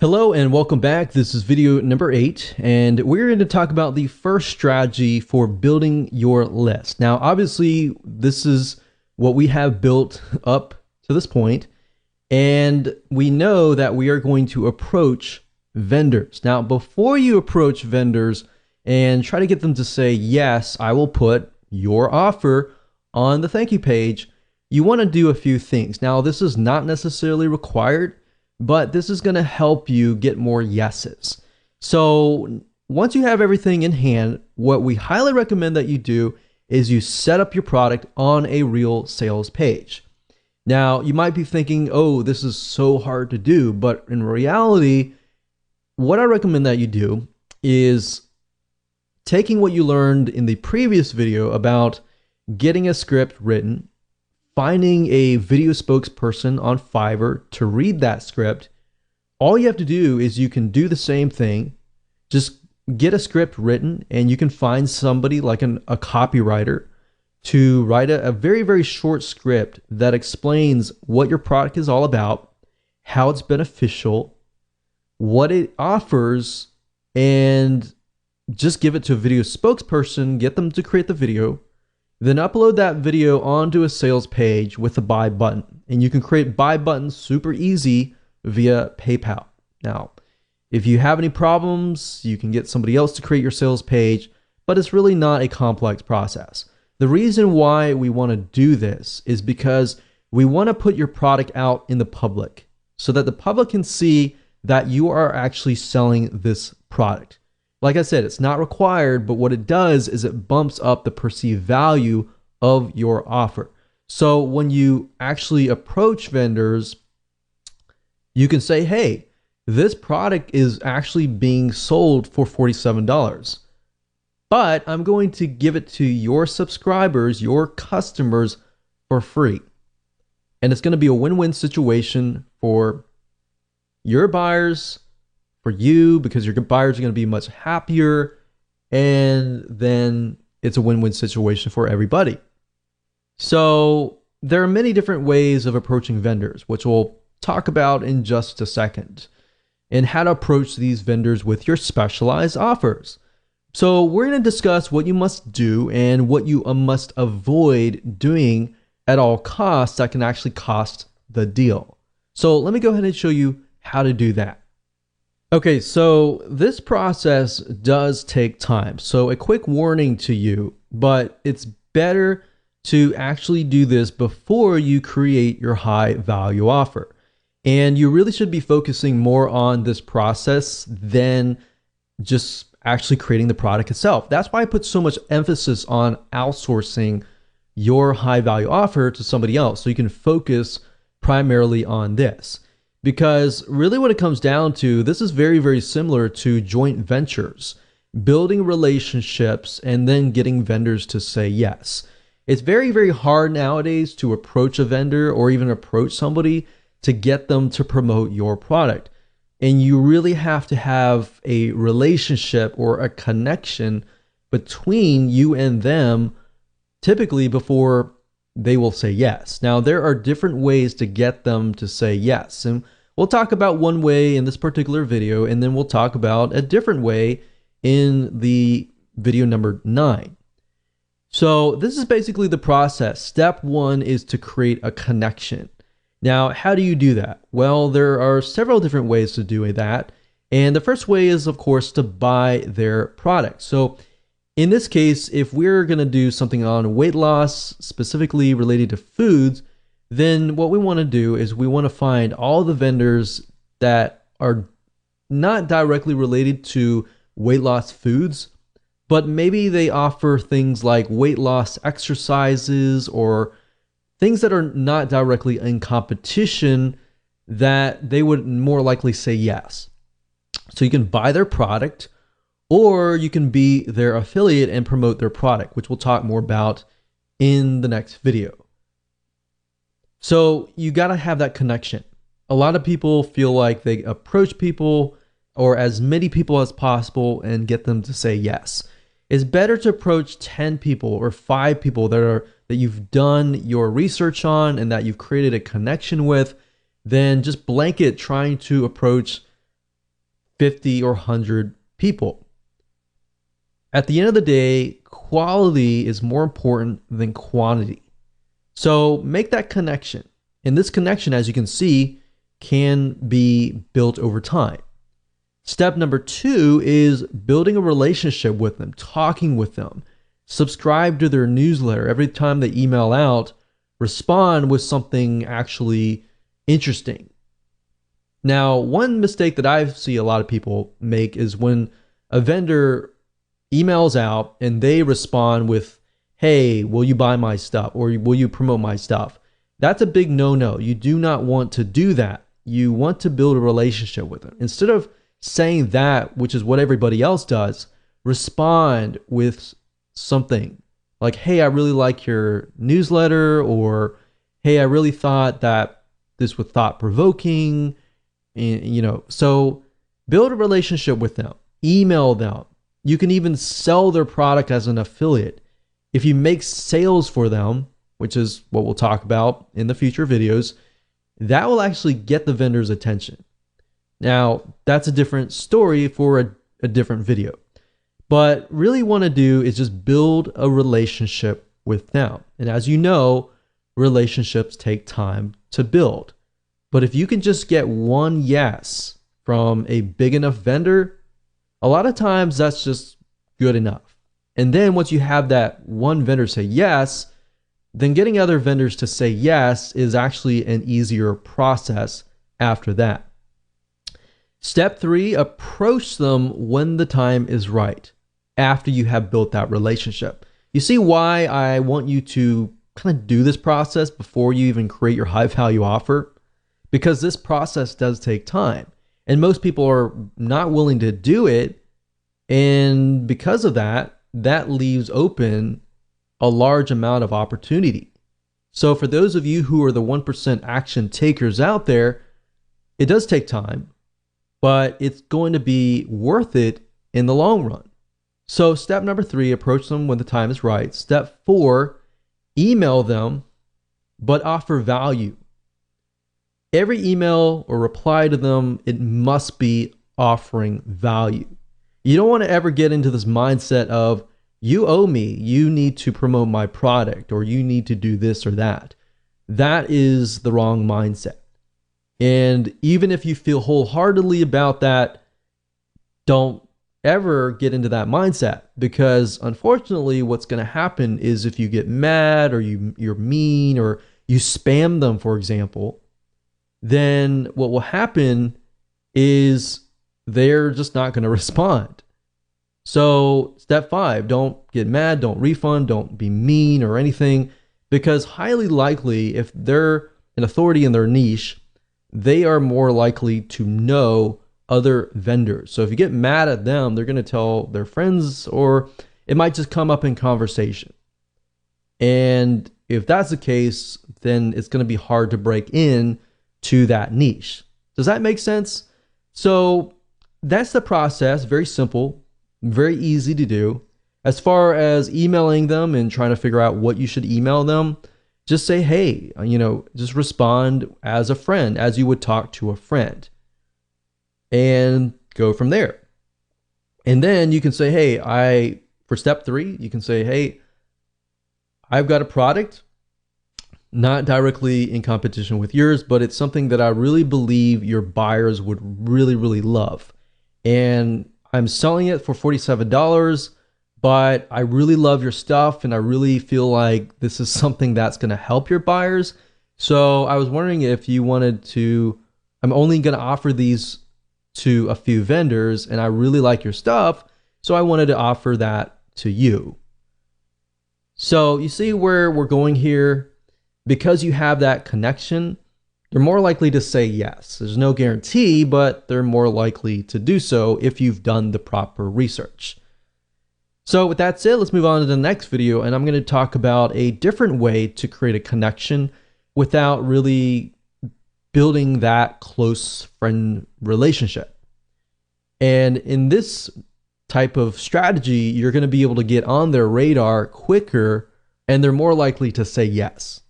Hello and welcome back. This is video number 8, and we're going to talk about the first strategy for building your list. Now, obviously, this is what we have built up to this point, and we know that we are going to approach vendors. Now, before you approach vendors and try to get them to say, yes, I will put your offer on the thank you page, you want to do a few things. Now, this is not necessarily required, but this is going to help you get more yeses. So once you have everything in hand, what we highly recommend that you do is you set up your product on a real sales page. Now, you might be thinking, oh, this is so hard to do, but in reality, what I recommend that you do is taking what you learned in the previous video about getting a script written, finding a video spokesperson on Fiverr to read that script. All you have to do is you can do the same thing. Just get a script written, and you can find somebody like a copywriter to write a very, very short script that explains what your product is all about, how it's beneficial, what it offers, and just give it to a video spokesperson, get them to create the video, then upload that video onto a sales page with a buy button. And you can create buy buttons super easy via PayPal. Now, if you have any problems, you can get somebody else to create your sales page, but it's really not a complex process. The reason why we want to do this is because we want to put your product out in the public so that the public can see that you are actually selling this product. Like I said, it's not required, but what it does is it bumps up the perceived value of your offer. So when you actually approach vendors, you can say, hey, this product is actually being sold for $47, but I'm going to give it to your subscribers, your customers, for free. And it's going to be a win-win situation for your buyers, for you, because your buyers are going to be much happier, and then it's a win-win situation for everybody. So there are many different ways of approaching vendors, which we'll talk about in just a second, and how to approach these vendors with your specialized offers. So we're going to discuss what you must do and what you must avoid doing at all costs that can actually cost the deal. So let me go ahead and show you how to do that. Okay, so this process does take time. So a quick warning to you, but it's better to actually do this before you create your high value offer. And you really should be focusing more on this process than just actually creating the product itself. That's why I put so much emphasis on outsourcing your high value offer to somebody else, so you can focus primarily on this. Because really what it comes down to, this is very, very similar to joint ventures, building relationships and then getting vendors to say yes. It's very, very hard nowadays to approach a vendor or even approach somebody to get them to promote your product. And you really have to have a relationship or a connection between you and them, typically before they will say yes. Now, there are different ways to get them to say yes. And we'll talk about one way in this particular video, and then we'll talk about a different way in the video number 9. So this is basically the process. Step 1 is to create a connection. Now, how do you do that? Well, there are several different ways to do that. And the first way is, of course, to buy their product. So in this case, if we're going to do something on weight loss, specifically related to foods, then what we want to do is we want to find all the vendors that are not directly related to weight loss foods, but maybe they offer things like weight loss exercises or things that are not directly in competition that they would more likely say yes. So you can buy their product, or you can be their affiliate and promote their product, which we'll talk more about in the next video. So you got to have that connection. A lot of people feel like they approach people or as many people as possible and get them to say yes. It's better to approach 10 people or 5 people that you've done your research on and that you've created a connection with than just blanket trying to approach 50 or 100 people. At the end of the day, quality is more important than quantity. So make that connection. And this connection, as you can see, can be built over time. Step number 2 is building a relationship with them, talking with them. Subscribe to their newsletter. Every time they email out, respond with something actually interesting. Now, one mistake that I see a lot of people make is when a vendor emails out and they respond with, hey, will you buy my stuff or will you promote my stuff? That's a big no-no. You do not want to do that. You want to build a relationship with them. Instead of saying that, which is what everybody else does, respond with something like, hey, I really like your newsletter, or hey, I really thought that this was thought-provoking. So build a relationship with them, email them. You can even sell their product as an affiliate. If you make sales for them, which is what we'll talk about in the future videos, that will actually get the vendor's attention. Now, that's a different story for a different video. But really want to do is just build a relationship with them. And as you know, relationships take time to build. But if you can just get one yes from a big enough vendor, a lot of times that's just good enough. And then once you have that one vendor say yes, then getting other vendors to say yes is actually an easier process after that. Step 3, approach them when the time is right, after you have built that relationship. You see why I want you to kind of do this process before you even create your high value offer? Because this process does take time. And most people are not willing to do it. And because of that, that leaves open a large amount of opportunity. So for those of you who are the 1% action takers out there, it does take time, but it's going to be worth it in the long run. So step number 3, approach them when the time is right. Step 4, email them, but offer value. Every email or reply to them, it must be offering value. You don't want to ever get into this mindset of, you owe me, you need to promote my product, or you need to do this or that. That is the wrong mindset. And even if you feel wholeheartedly about that, don't ever get into that mindset, because unfortunately what's going to happen is if you get mad or you're mean or you spam them, for example, then what will happen is they're just not going to respond. So step 5, don't get mad, don't refund, don't be mean or anything, because highly likely if they're an authority in their niche, they are more likely to know other vendors. So if you get mad at them, they're going to tell their friends, or it might just come up in conversation. And if that's the case, then it's going to be hard to break in to that niche. Does that make sense? So that's the process. Very simple, very easy to do. As far as emailing them and trying to figure out what you should email them, just say, hey, just respond as a friend, as you would talk to a friend, and go from there. And then you can say, hey, for step 3, you can say, hey, I've got a product, not directly in competition with yours, but it's something that I really believe your buyers would really, really love. And I'm selling it for $47, but I really love your stuff and I really feel like this is something that's going to help your buyers. So I was wondering if you wanted to, I'm only going to offer these to a few vendors and I really like your stuff, so I wanted to offer that to you. So you see where we're going here? Because you have that connection, they're more likely to say yes. There's no guarantee, but they're more likely to do so if you've done the proper research. So with that said, let's move on to the next video, and I'm going to talk about a different way to create a connection without really building that close friend relationship. And in this type of strategy, you're going to be able to get on their radar quicker, and they're more likely to say yes.